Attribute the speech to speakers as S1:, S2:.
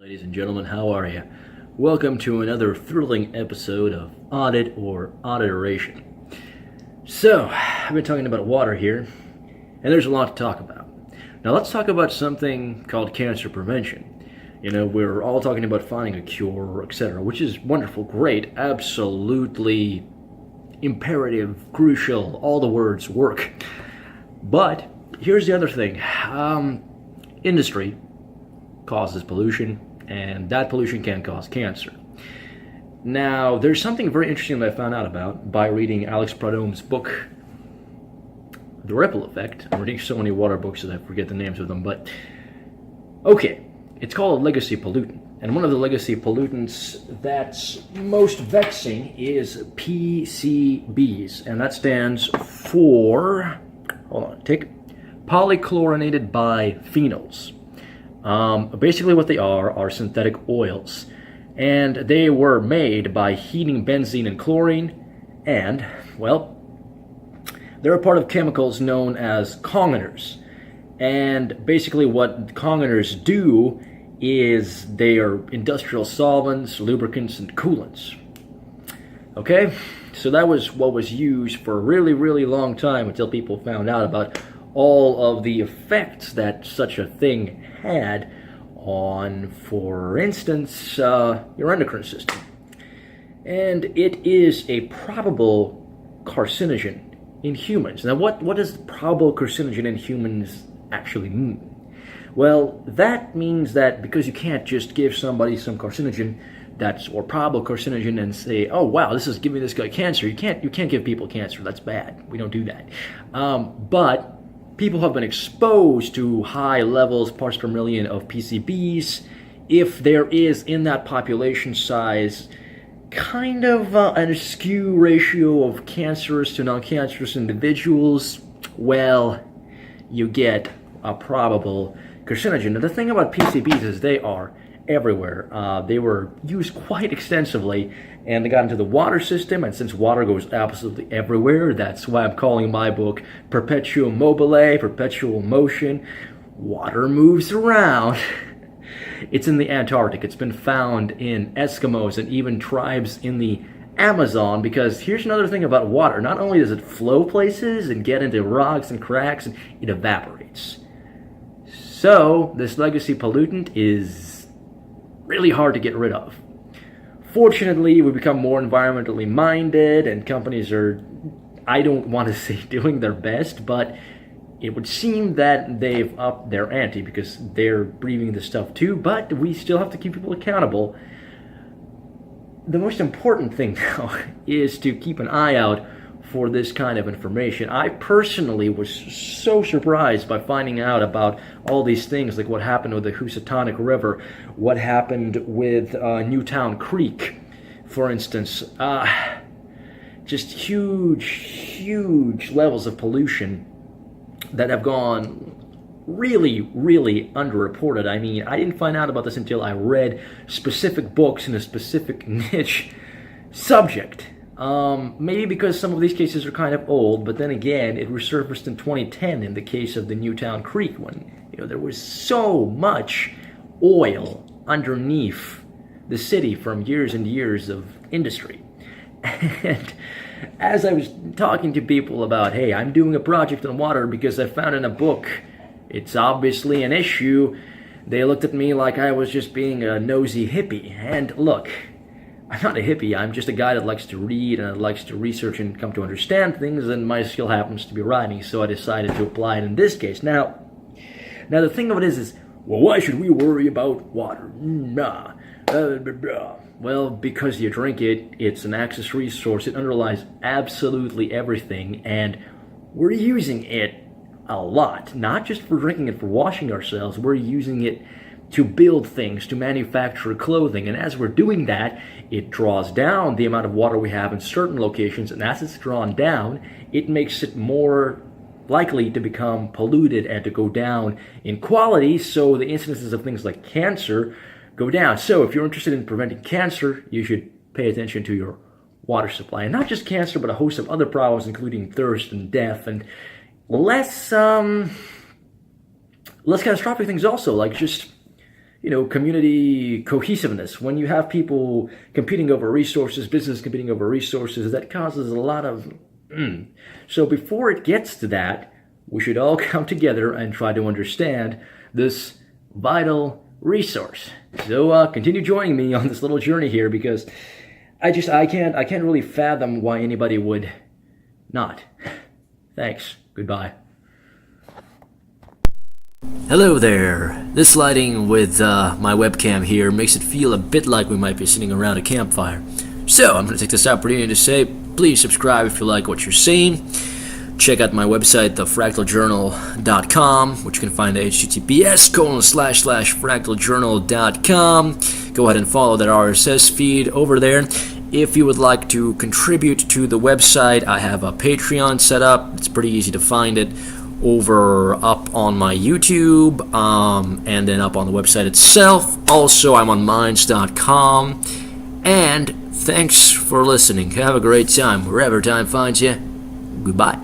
S1: Ladies and gentlemen, how are you? Welcome to another thrilling episode of Oddit or Odditeration. So, I've been talking about water here, and there's a lot to talk about. Now let's talk about something called cancer prevention. You know, we're all talking about finding a cure, etc., which is wonderful, great, absolutely imperative, crucial, all the words work. But here's the other thing. Industry causes pollution, and that pollution can cause cancer. Now, there's something very interesting that I found out about by reading Alex Prudhomme's book, The Ripple Effect. I'm reading so many water books that I forget the names of them, but okay, it's called a legacy pollutant. And one of the legacy pollutants that's most vexing is PCBs, and that stands for, polychlorinated biphenyls. Basically what they are synthetic oils, and they were made by heating benzene and chlorine, and, well, they're a part of chemicals known as congeners. And basically what congeners do is they are industrial solvents, lubricants, and coolants. Okay, so that was what was used for a really, really long time until people found out about all of the effects that such a thing had on, for instance, your endocrine system. And it is a probable carcinogen in humans. Now, what does probable carcinogen in humans actually mean? Well, that means that because you can't just give somebody some carcinogen or probable carcinogen and say, oh wow, this is giving this guy cancer. You can't give people cancer. That's bad. We don't do that. But people have been exposed to high levels, parts per million, of PCBs. If there is in that population size kind of an askew ratio of cancerous to non-cancerous individuals, well, you get a probable carcinogen. Now, the thing about PCBs is they are everywhere. They were used quite extensively, and they got into the water system, and since water goes absolutely everywhere, that's why I'm calling my book Perpetuum Mobile, Perpetual Motion. Water moves around. It's in the Antarctic. It's been found in Eskimos and even tribes in the Amazon, because here's another thing about water. Not only does it flow places and get into rocks and cracks, and it evaporates. So this legacy pollutant is really hard to get rid of. Fortunately, we've become more environmentally minded, and companies are, I don't want to say doing their best, but it would seem that they've upped their ante because they're breathing this stuff too, but we still have to keep people accountable. The most important thing now is to keep an eye out for this kind of information. I personally was so surprised by finding out about all these things, like what happened with the Housatonic River, what happened with Newtown Creek, for instance. Just huge levels of pollution that have gone really, really underreported. I mean, I didn't find out about this until I read specific books in a specific niche subject. Maybe because some of these cases are kind of old, but then again, it resurfaced in 2010 in the case of the Newtown Creek when, there was so much oil underneath the city from years and years of industry. And as I was talking to people about, hey, I'm doing a project on water because I found in a book it's obviously an issue, they looked at me like I was just being a nosy hippie. And look, I'm not a hippie, I'm just a guy that likes to read and likes to research and come to understand things, and my skill happens to be writing, so I decided to apply it in this case. Now the thing of it is, well, why should we worry about water? Well, because you drink it, it's an access resource, it underlies absolutely everything, and we're using it a lot. Not just for drinking it for washing ourselves, we're using it to build things, to manufacture clothing, and as we're doing that, it draws down the amount of water we have in certain locations, and as it's drawn down, it makes it more likely to become polluted and to go down in quality, so the incidences of things like cancer go down. So if you're interested in preventing cancer, you should pay attention to your water supply, and not just cancer, but a host of other problems, including thirst and death, and less catastrophic things also, like just community cohesiveness. When you have people competing over resources, business competing over resources, that causes a lot of So before it gets to that, we should all come together and try to understand this vital resource. So continue joining me on this little journey here, because I can't really fathom why anybody would not. Thanks. Goodbye. Hello there. This lighting with my webcam here makes it feel a bit like we might be sitting around a campfire. So I'm going to take this opportunity to say, please subscribe if you like what you're seeing. Check out my website, thefractaljournal.com, which you can find at https://fractaljournal.com. Go ahead and follow that RSS feed over there. If you would like to contribute to the website, I have a Patreon set up. It's pretty easy to find it up on my YouTube, and then up on the website itself. Also, I'm on minds.com. And thanks for listening. Have a great time wherever time finds you. Goodbye.